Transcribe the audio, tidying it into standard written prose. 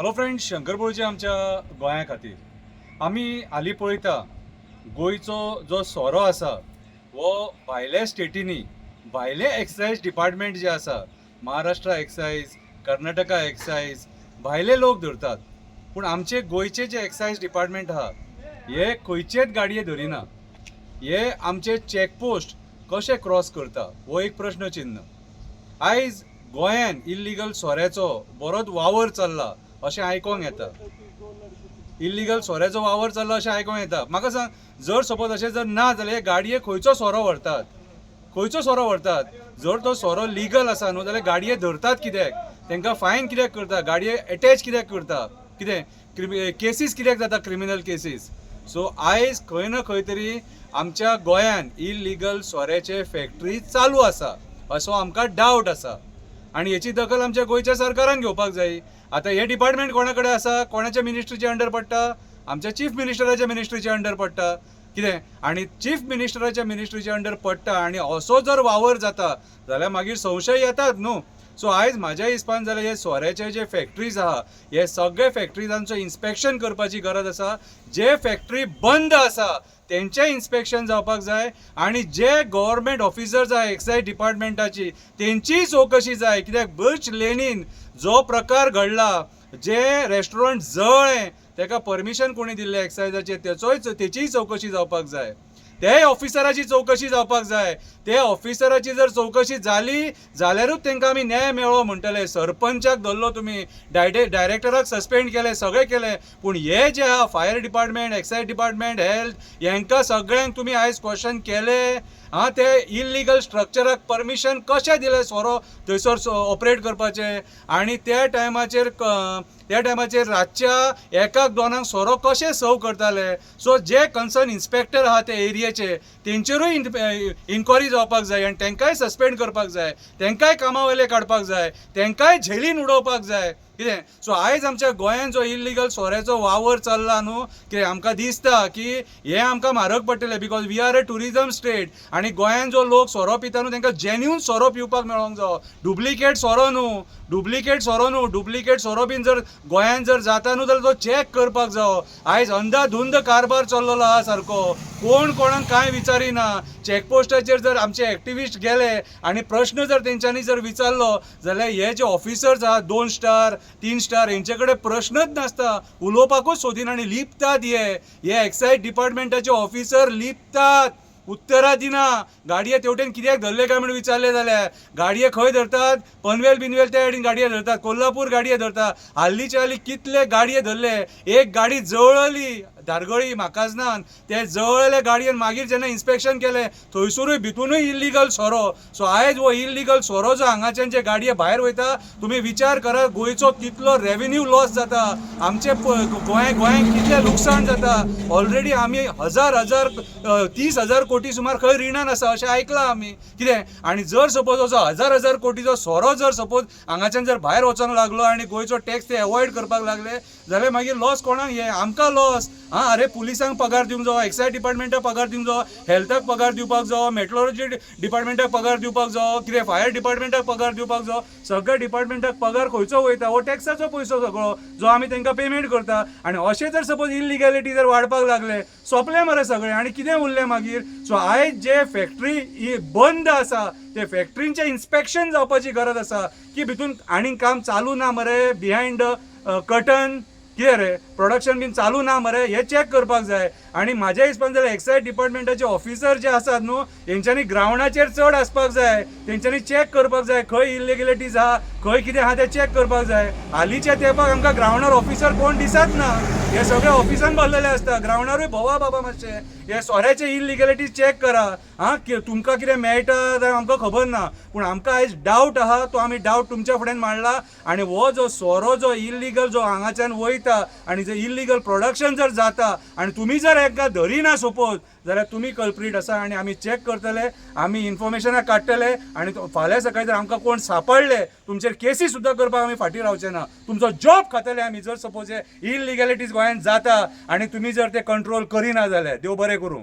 Hello friends, शंकरपुळच्या आमच्या गोंया खातीर आमी हालीं पळयता गोंयचो जो सोरो आसा वो भायल्या स्टेटींनी भायले एक्सायज डिपार्टमेंट जे आसा, महाराष्ट्रा एक्सायज, कर्नाटका एक्सायज, भायले लोक धरतात. पूण आमचे गोंयचे जे एक्सायज डिपार्टमेंट आहा हे खंयचेच गाडये धरिना. हे आमचे चॅकपोस्ट कशे क्रॉस करता हो एक प्रश्न चिन्ह. आयज गोंयान इल्लिगल सोऱ्याचो बरोच वावर चल्ला अशें आयकोंक येता. इल्लिगल सोऱ्याचो वावर चल्ला अशें आयकोंक येता. म्हाका सांग, जर सपोज अशें जर ना जाल्यार गाडये खंयचो सोरो व्हरतात, खंयचो सोरो व्हरतात? जर तो सोरो लिगल आसा न्हू जाल्यार गाडये धरतात कित्याक? तांकां फायन कित्याक करता? गाडये अटॅच कित्याक करता? कितें केसीस कित्याक जाता, क्रिमिनल केसीस? सो आयज खंय ना खंय तरी आमच्या गोंयान इल्लिगल सोऱ्याचे फॅक्टरी चालू आसा असो आमकां डावट आसा आनी हेची दखल आमच्या गोंयच्या सरकारान घेवपाक जाय. आता हे डिपार्टमेंट कोणा कडेन आसा? कोणाच्या मिनिस्ट्रीच्या अंडर पडटा? आमच्या चीफ मिनिस्टराच्या मिनिस्ट्रीच्या अंडर पडटा. कितें आनी चीफ मिनिस्टराच्या मिनिस्ट्रीच्या अंडर पडटा आनी असो जर वावर जाता जाल्यार मागीर संशय येतात न्हू. सो आयज म्हाज्या हिसपान जाल्यार हे सोऱ्याचे जे फॅक्टरीज आहा हे सगळे फॅक्टरीजांचो इन्स्पेक्शन करपाची गरज आसा. जे फॅक्टरी बंद आसा तेंचें इन्स्पेक्शन जावपाक जाय आनी जे गव्हर्मेंट ऑफिसर्स आहा एक्सायज डिपार्टमेंटाची तेंचीय चवकशी जाय. कित्याक बर्च लेनीन जो प्रकार घडला, जे रेस्टॉरंट जळ्ळें ताका परमिशन कोणी दिल्लें एक्सायजाचें तेचीय चवकशी जावपाक जाय. ते ऑफिसराची चवकशी जावपाक जाय. ते ऑफिसराची जर चवकशी जाली जाल्यारूच तांकां आमी न्याय मेळ्ळो म्हणटले. सरपंचाक धरलो तुमी, डायरेक्टराक सस्पेंड केले, सगळें केलें, पूण हे जे आहा fire department, excise department, health, हांकां सगळ्यांक तुमी आयज क्वेश्चन केले. ते इल्लिगल स्ट्रक्चराक परमिशन कशें दिलें सोरो थंयसर ऑपरेट करपाचें? आनी त्या टायमाचेर रातच्या 1-2 सोरो कशें सर्व करताले? सो जे कन्सर्न इन्स्पेक्टर आहा ते एरियेचे तेंचेरूय इन्क्वायरी जावपाक जाय आनी तांकांय सस्पेंड करपाक जाय, तांकांय कामा वयले काडपाक जाय, तांकांय झेलीन उडोवपाक जाय. कितें सो आयज आमच्या गोंयान जो इल्लिगल सोऱ्याचो वावर चल्ला न्हू, की आमकां दिसता की हे आमकां म्हारग पडटलें. Because we are a tourism state आनी गोंयान जो लोक सोरो पिता न्हू तांकां जेन्युन सोरो पिवपाक मेळोंक जायो. डुप्लिकेट सोरो न्हू. डुप्लिकेट सोरो बीन जर गोंयान जर जाता न्हू जाल्यार तो चॅक करपाक जायो. आयज अंधाधुंद कारबार चल्लेलो आहा सारको. कोण कोणाक कांय विचारिना. चॅकपोस्टाचेर जर आमचे एक्टिविस्ट गेले आनी प्रश्न जर तेंच्यांनी जर विचारलो जाल्यार हे जे ऑफिसर्स आहा 2 स्टार 3 स्टार हेंचे कडेन प्रश्नच नासता, उलोवपाकूच सोदिना आनी लिपतात. हे एक्सायज डिपार्टमेंटाचे ऑफिसर लिपतात, उत्तरां दिना. गाडये तेवटेन कित्याक धरले काय म्हणून विचारले जाल्यार गाडये खंय धरतात? पनवेल बिनवेल त्या सायडीन गाडये धरतात, कोल्हापूर गाडये धरतात. हाल्लीच्या हालीं कितले गाडये धरले. एक गाडी जळली धारगळी म्हाकाजनान, ते जळयले गाडयेन मागीर जेन्ना इन्स्पेक्शन केलें थंयसरूय भितूनय इल्लिगल सोरो. सो आयज हो इल्लिगल सोरो जो हांगाच्यान जे गाडये भायर वयता, तुमी विचार करा गोंयचो कितलो रेव्हेन्यू लॉस जाता, आमचे गोंयांक कितलें लुकसाण जाता. ऑलरेडी आमी 30,000 कोटी सुमार खंय रिणान आसा अशें आयकलां आमी. कितें आनी जर सपोज असो 1,000 कोटीचो सोरो जर सपोज हांगाच्यान जर भायर वचोंक लागलो आनी गोंयचो टॅक्स ते एवॉयड करपाक लागले जाल्यार मागीर लॉस कोणाक? हे आमकां लॉस. अरे पुलिसांक पगार दिवंक जावो, एक्सायज डिपार्टमेंटाक पगार दिवंक जावो, हेल्थाक पगार दिवपाक जावो, मेट्रोलॉजी डिपार्टमेंटाक पगार दिवपाक जावो, कितें फायर डिपार्टमेंटाक पगार दिवपाक जावो. सगळ्या डिपार्टमेंटाक पगार खंयचो वयता? हो टॅक्साचो पयसो सगळो जो आमी तांकां पेमेंट करता. आनी अशें जर सपोज इल्लिगॅलिटी जर वाडपाक लागले सोंपलें मरे सगळें आनी कितें उरलें मागीर? सो आयज जे फॅक्टरी बंद आसा ते फॅक्टरींचें इन्स्पेक्शन जावपाची गरज आसा की भितून आनीक काम चालू ना मरे, बिहायंड कर्टन कितें रे प्रोडक्शन बीन चालू ना मरे, हे चॅक करपाक जाय. आनी म्हाज्या हिसपान जाल्यार एक्सायज डिपार्टमेंटाचे ऑफिसर जे आसात न्हू तेंच्यांनी ग्रावंडाचेर चड आसपाक जाय. तेंच्यांनी चॅक करपाक जाय खंय इल्लिगॅलिटीज आहा, खंय कितें आहा तें चॅक करपाक जाय. हालींच्या तेंपाक आमकां ग्रावंडार ऑफिसर कोण दिसत ना. हे सगळे ऑफिसान भरलेले आसता. ग्रावंडारूय भोंवा बाबा मातशे. हे सोऱ्याचे इल्लिगॅलिटीज चॅक करा. तुमकां कितें मेळटा जाल्यार आमकां खबर ना, पूण आमकां आयज डावट आहा तो आमी डावट तुमच्या फुड्यान मांडला. आनी हो जो सोरो जो इल्लिगल जो हांगाच्यान वयता आनी जो इल्लिगल प्रोडक्शन जर जाता आनी तुमी जर हाका धरिना सपोज जाल्यार तुमी कल्प्रीट आसा आनी आमी चॅक करतले, आमी इन्फॉर्मेशनाक काडटले आनी फाल्यां सकाळीं जर आमकां कोण सांपडले तुमचेर केसी सुद्दां करपाक आमी फाटीं रावचे ना. तुमचो जॉब खातले आमी जर सपोज हे इल्लिगॅलिटीज गोंयांत जाता आनी तुमी जर ते कंट्रोल करिना जाल्यार. देव बरें करूं.